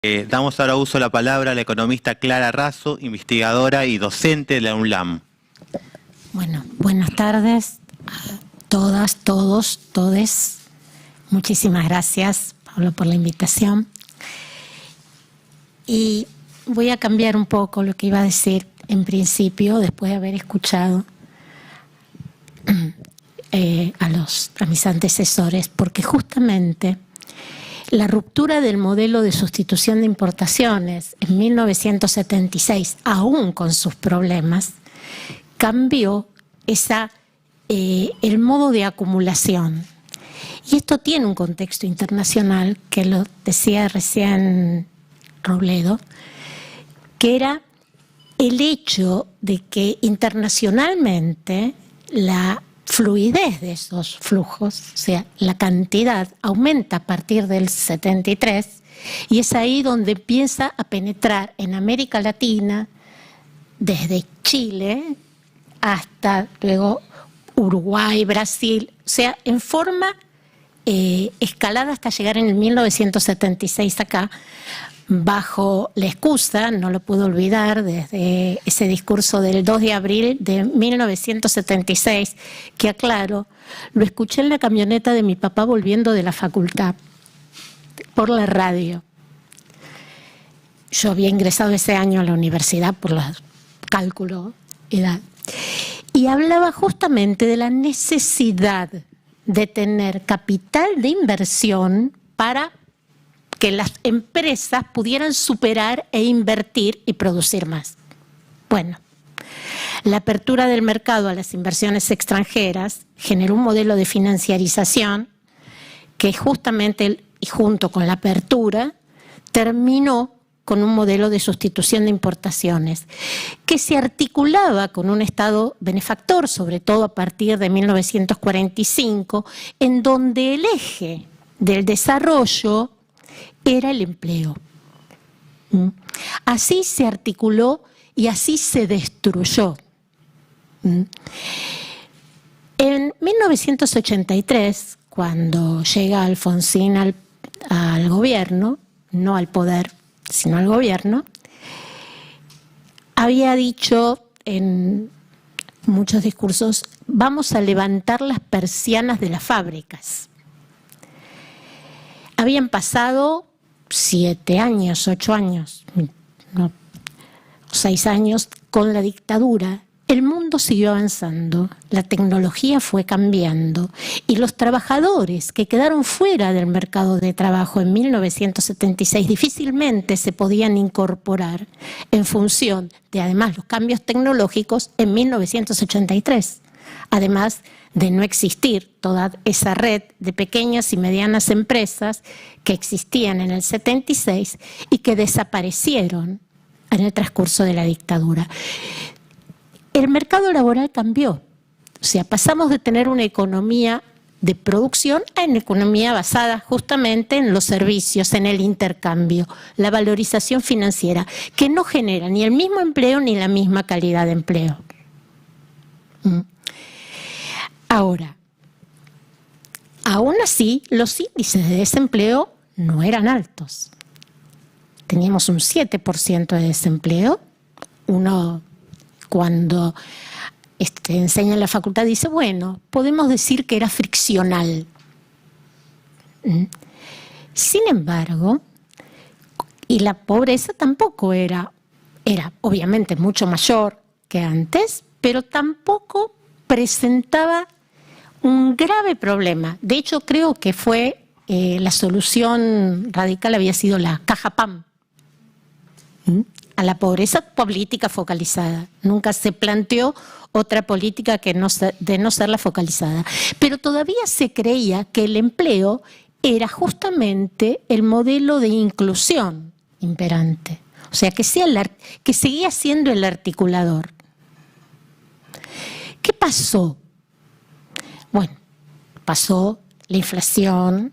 Damos ahora uso a la palabra a la economista Clara Razo, investigadora y docente de la UNLAM. Bueno, buenas tardes a todas, todos, todes. Muchísimas gracias, Pablo, por la invitación. Y voy a cambiar un poco lo que iba a decir en principio, después de haber escuchado a mis antecesores, porque justamente la ruptura del modelo de sustitución de importaciones en 1976, aún con sus problemas, cambió el modo de acumulación. Y esto tiene un contexto internacional, que lo decía recién Robledo, que era el hecho de que internacionalmente la fluidez de esos flujos, o sea, la cantidad aumenta a partir del 73 y es ahí donde empieza a penetrar en América Latina, desde Chile hasta luego Uruguay, Brasil, o sea, en forma escalada hasta llegar en el 1976 acá, bajo la excusa, no lo puedo olvidar, desde ese discurso del 2 de abril de 1976, que aclaro, lo escuché en la camioneta de mi papá volviendo de la facultad, por la radio. Yo había ingresado ese año a la universidad por los cálculos edad. Y hablaba justamente de la necesidad de tener capital de inversión para que las empresas pudieran superar e invertir y producir más. Bueno, la apertura del mercado a las inversiones extranjeras generó un modelo de financiarización que justamente, y junto con la apertura, terminó con un modelo de sustitución de importaciones, que se articulaba con un Estado benefactor, sobre todo a partir de 1945, en donde el eje del desarrollo era el empleo. Así se articuló y así se destruyó. En 1983, cuando llega Alfonsín al gobierno, no al poder, sino al gobierno, había dicho en muchos discursos: vamos a levantar las persianas de las fábricas. Habían pasado 7 años, 8 años, no, 6 años con la dictadura. El mundo siguió avanzando, la tecnología fue cambiando y los trabajadores que quedaron fuera del mercado de trabajo en 1976 difícilmente se podían incorporar en función de, además, los cambios tecnológicos en 1983. Además de no existir toda esa red de pequeñas y medianas empresas que existían en el 76 y que desaparecieron en el transcurso de la dictadura. El mercado laboral cambió, o sea, pasamos de tener una economía de producción a una economía basada justamente en los servicios, en el intercambio, la valorización financiera, que no genera ni el mismo empleo ni la misma calidad de empleo. Ahora, aún así, los índices de desempleo no eran altos. Teníamos un 7% de desempleo. Uno, cuando enseña en la facultad, dice, bueno, podemos decir que era friccional. Sin embargo, y la pobreza tampoco era obviamente mucho mayor que antes, pero tampoco presentaba un grave problema. De hecho, creo que fue la solución radical había sido la caja PAM a la pobreza política focalizada. Nunca se planteó otra política que de no ser la focalizada. Pero todavía se creía que el empleo era justamente el modelo de inclusión imperante. O sea, que seguía siendo el articulador. ¿Qué pasó? Bueno, pasó la inflación,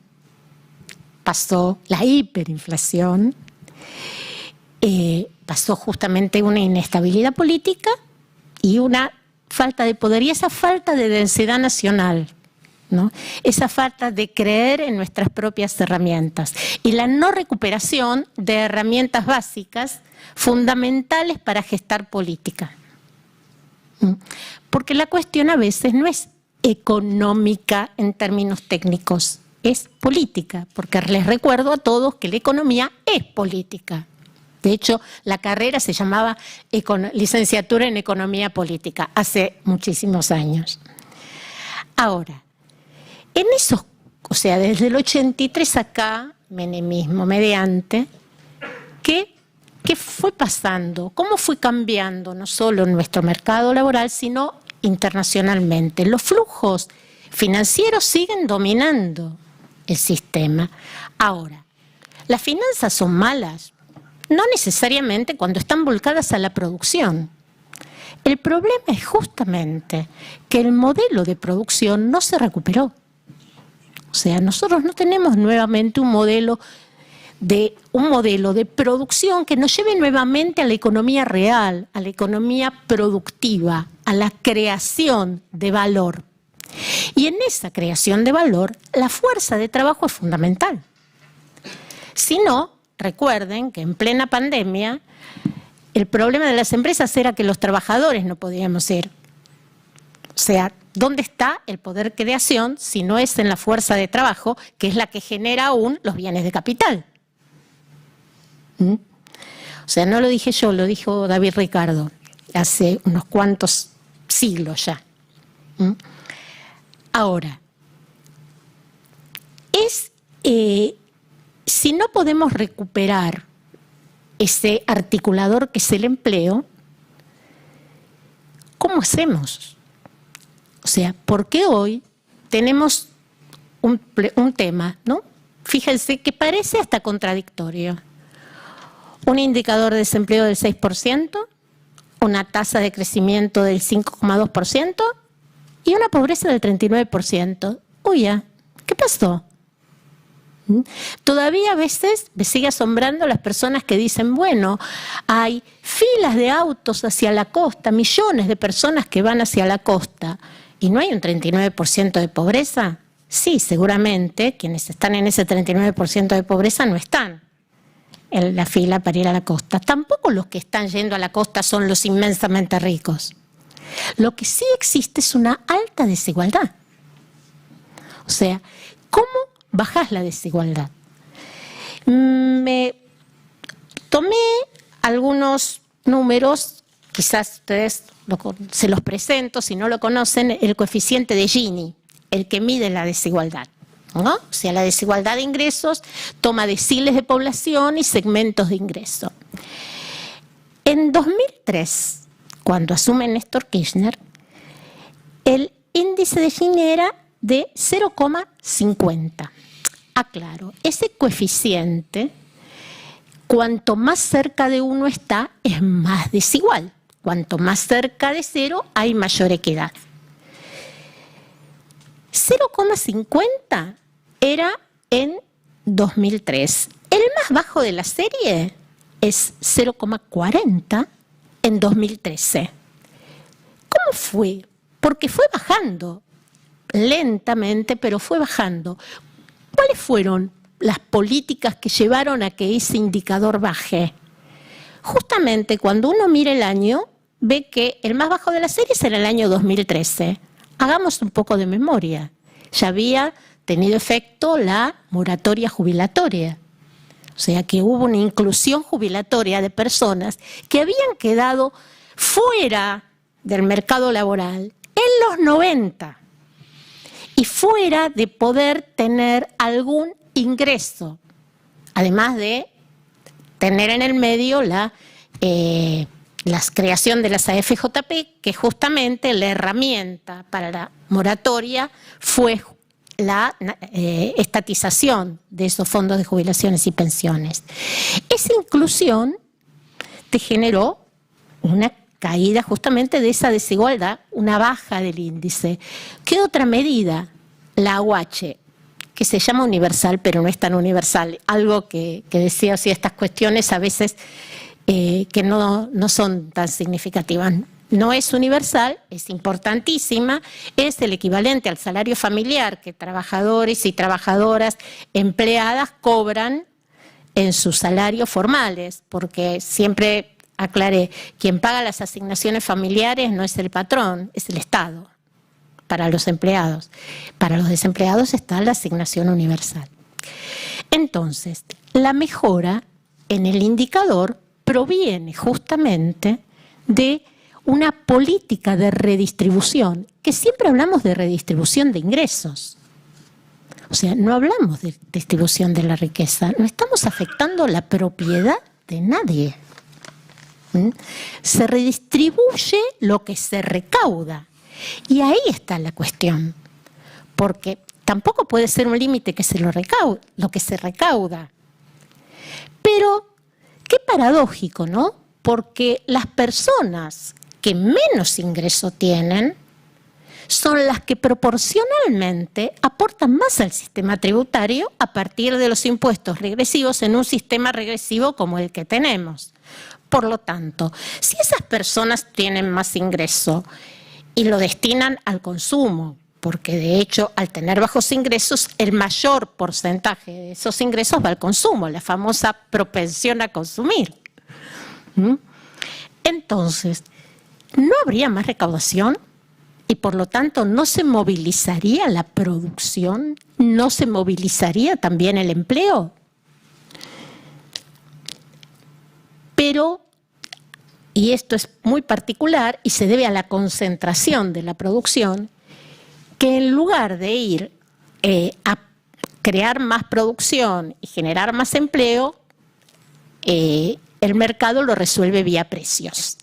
pasó la hiperinflación, pasó justamente una inestabilidad política y una falta de poder. Y esa falta de densidad nacional ¿no? Esa falta de creer en nuestras propias herramientas y la no recuperación de herramientas básicas fundamentales para gestar política. Porque la cuestión a veces no es económica en términos técnicos, es política, porque les recuerdo a todos que la economía es política. De hecho, la carrera se llamaba licenciatura en economía política hace muchísimos años. Ahora, en esos, o sea, desde el 83 acá, menemismo mediante, ¿qué fue pasando? ¿Cómo fue cambiando no solo nuestro mercado laboral, sino internacionalmente? Los flujos financieros siguen dominando el sistema. Ahora, ¿las finanzas son malas? No necesariamente cuando están volcadas a la producción. El problema es justamente que el modelo de producción no se recuperó. O sea, nosotros no tenemos nuevamente un modelo de producción que nos lleve nuevamente a la economía real, a la economía productiva, a la creación de valor. Y en esa creación de valor, la fuerza de trabajo es fundamental. Si no, recuerden que en plena pandemia, el problema de las empresas era que los trabajadores no podíamos ir. O sea, ¿dónde está el poder de creación si no es en la fuerza de trabajo, que es la que genera aún los bienes de capital? O sea, no lo dije yo, lo dijo David Ricardo hace unos cuantos siglos ya. Ahora, si no podemos recuperar ese articulador que es el empleo, ¿cómo hacemos? O sea, ¿por qué hoy tenemos un tema, ¿no? Fíjense que parece hasta contradictorio. Un indicador de desempleo del 6%, una tasa de crecimiento del 5,2% y una pobreza del 39%. Uy, ¿qué pasó? Todavía a veces me sigue asombrando las personas que dicen, bueno, hay filas de autos hacia la costa, millones de personas que van hacia la costa, ¿y no hay un 39% de pobreza? Sí, seguramente quienes están en ese 39% de pobreza no están en la fila para ir a la costa. Tampoco los que están yendo a la costa son los inmensamente ricos. Lo que sí existe es una alta desigualdad. O sea, ¿cómo bajás la desigualdad? Me tomé algunos números, quizás ustedes se los presento, si no lo conocen, el coeficiente de Gini, el que mide la desigualdad, ¿no? O sea, la desigualdad de ingresos toma deciles de población y segmentos de ingreso. En 2003, cuando asume Néstor Kirchner, el índice de Gini era de 0,50. Aclaro, ese coeficiente, cuanto más cerca de 1 está, es más desigual. Cuanto más cerca de 0, hay mayor equidad. 0,50 era en 2003. El más bajo de la serie es 0,40 en 2013. ¿Cómo fue? Porque fue bajando lentamente, pero fue bajando. ¿Cuáles fueron las políticas que llevaron a que ese indicador baje? Justamente cuando uno mira el año, ve que el más bajo de la serie era el año 2013. Hagamos un poco de memoria. Ya había tenido efecto la moratoria jubilatoria. O sea que hubo una inclusión jubilatoria de personas que habían quedado fuera del mercado laboral en los 90 y fuera de poder tener algún ingreso, además de tener en el medio la creación de las AFJP, que justamente la herramienta para la moratoria fue la estatización de esos fondos de jubilaciones y pensiones. Esa inclusión te generó una caída justamente de esa desigualdad, una baja del índice. ¿Qué otra medida? La AUH, que se llama universal, pero no es tan universal. Algo que decía, o sea, estas cuestiones a veces que no son tan significativas. no es universal, es importantísima, es el equivalente al salario familiar que trabajadores y trabajadoras empleadas cobran en sus salarios formales, porque siempre aclaré, quien paga las asignaciones familiares no es el patrón, es el Estado, para los empleados. Para los desempleados está la asignación universal. Entonces, la mejora en el indicador proviene justamente de una política de redistribución, que siempre hablamos de redistribución de ingresos. O sea, no hablamos de distribución de la riqueza, no estamos afectando la propiedad de nadie. Se redistribuye lo que se recauda. Y ahí está la cuestión, porque tampoco puede ser un límite que se lo que se recauda. Pero qué paradójico, ¿no? Porque las personas que menos ingreso tienen son las que proporcionalmente aportan más al sistema tributario a partir de los impuestos regresivos en un sistema regresivo como el que tenemos. Por lo tanto, si esas personas tienen más ingreso y lo destinan al consumo, porque de hecho al tener bajos ingresos el mayor porcentaje de esos ingresos va al consumo, la famosa propensión a consumir. Entonces, ¿no habría más recaudación? Y por lo tanto, ¿no se movilizaría la producción? ¿No se movilizaría también el empleo? Pero, y esto es muy particular y se debe a la concentración de la producción, que en lugar de ir a crear más producción y generar más empleo, el mercado lo resuelve vía precios.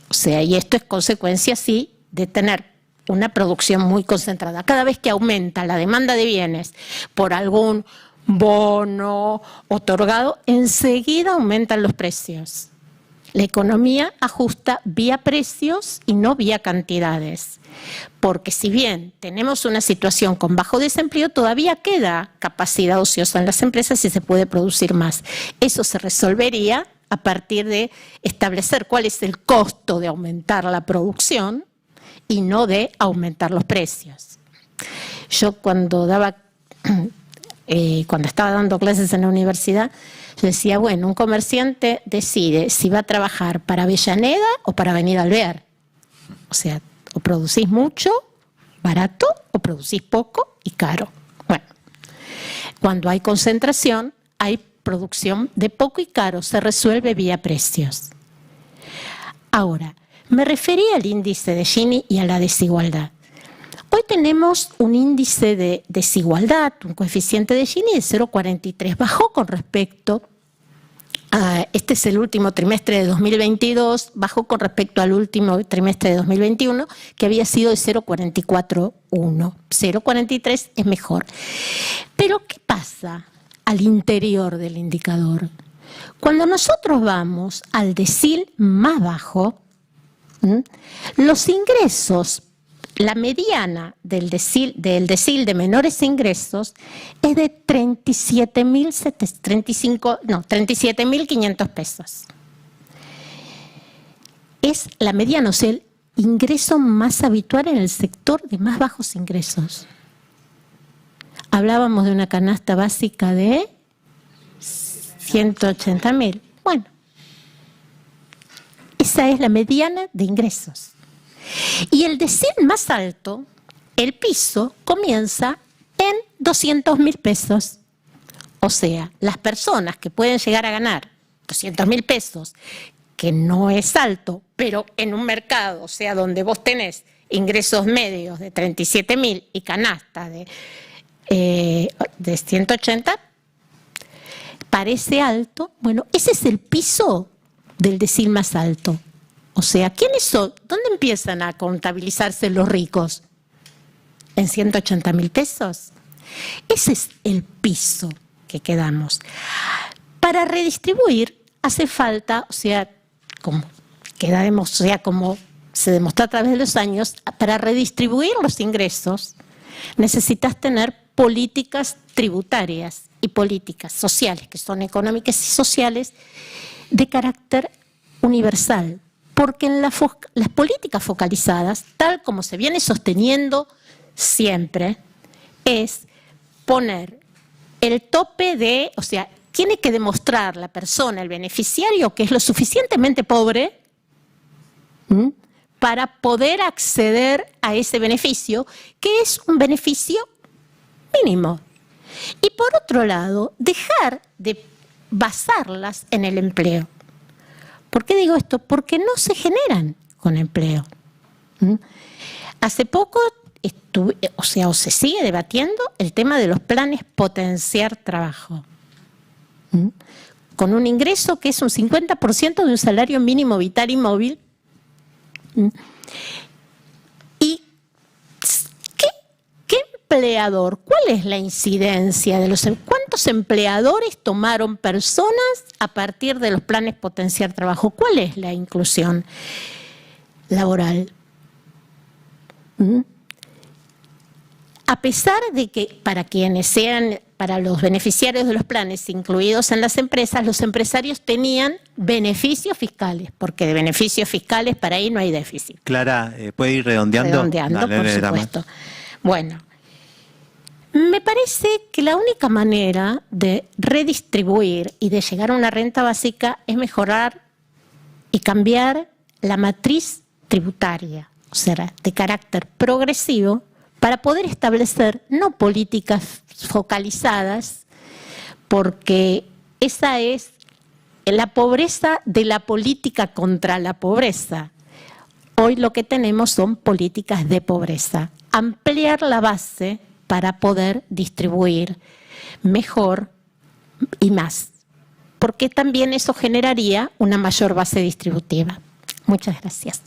O sea, y esto es consecuencia, sí, de tener una producción muy concentrada. Cada vez que aumenta la demanda de bienes por algún bono otorgado, enseguida aumentan los precios. La economía ajusta vía precios y no vía cantidades. Porque si bien tenemos una situación con bajo desempleo, todavía queda capacidad ociosa en las empresas y se puede producir más. Eso se resolvería a partir de establecer cuál es el costo de aumentar la producción y no de aumentar los precios. Yo cuando estaba dando clases en la universidad, yo decía, bueno, un comerciante decide si va a trabajar para Avellaneda o para Avenida Alvear. O sea, o producís mucho, barato, o producís poco y caro. Bueno, cuando hay concentración, hay producción de poco y caro, se resuelve vía precios. Ahora, me refería al índice de Gini y a la desigualdad. Hoy tenemos un índice de desigualdad, un coeficiente de Gini de 0,43. Bajó con respecto a, este es el último trimestre de 2022, bajó con respecto al último trimestre de 2021, que había sido de 0,44,1. 0,43 es mejor. Pero, ¿qué pasa al interior del indicador? Cuando nosotros vamos al decil más bajo, los ingresos, la mediana del decil de menores ingresos es de 37.500 pesos. Es la mediana, o sea, el ingreso más habitual en el sector de más bajos ingresos. Hablábamos de una canasta básica de 180.000. Bueno, esa es la mediana de ingresos. Y el decil más alto, el piso, comienza en 200.000 pesos. O sea, las personas que pueden llegar a ganar 200.000 pesos, que no es alto, pero en un mercado, o sea, donde vos tenés ingresos medios de 37.000 y canasta de 180, parece alto. Bueno, ese es el piso del decil más alto. O sea, ¿quiénes son? ¿Dónde empiezan a contabilizarse los ricos? ¿En 180.000 pesos? Ese es el piso que quedamos. Para redistribuir hace falta, o sea, como se demostró a través de los años, para redistribuir los ingresos necesitas tener políticas tributarias y políticas sociales, que son económicas y sociales, de carácter universal. Porque en las políticas focalizadas, tal como se viene sosteniendo siempre, es poner el tope de, o sea, tiene que demostrar la persona, el beneficiario, que es lo suficientemente pobre para poder acceder a ese beneficio, que es un beneficio mínimo. Y por otro lado, dejar de basarlas en el empleo. ¿Por qué digo esto? Porque no se generan con empleo. Hace poco o se sigue debatiendo el tema de los planes potenciar trabajo. Con un ingreso que es un 50% de un salario mínimo vital y móvil. ¿Y qué empleador? ¿Cuál es la incidencia de cuántos empleadores tomaron personas a partir de los planes potenciar trabajo? ¿Cuál es la inclusión laboral? A pesar de que para los beneficiarios de los planes incluidos en las empresas, los empresarios tenían beneficios fiscales, porque de beneficios fiscales para ahí no hay déficit. Clara, ¿puede ir redondeando? Redondeando, por supuesto. Bueno, me parece que la única manera de redistribuir y de llegar a una renta básica es mejorar y cambiar la matriz tributaria, o sea, de carácter progresivo, para poder establecer no políticas focalizadas, porque esa es la pobreza de la política contra la pobreza. Hoy lo que tenemos son políticas de pobreza. Ampliar la base para poder distribuir mejor y más, porque también eso generaría una mayor base distributiva. Muchas gracias.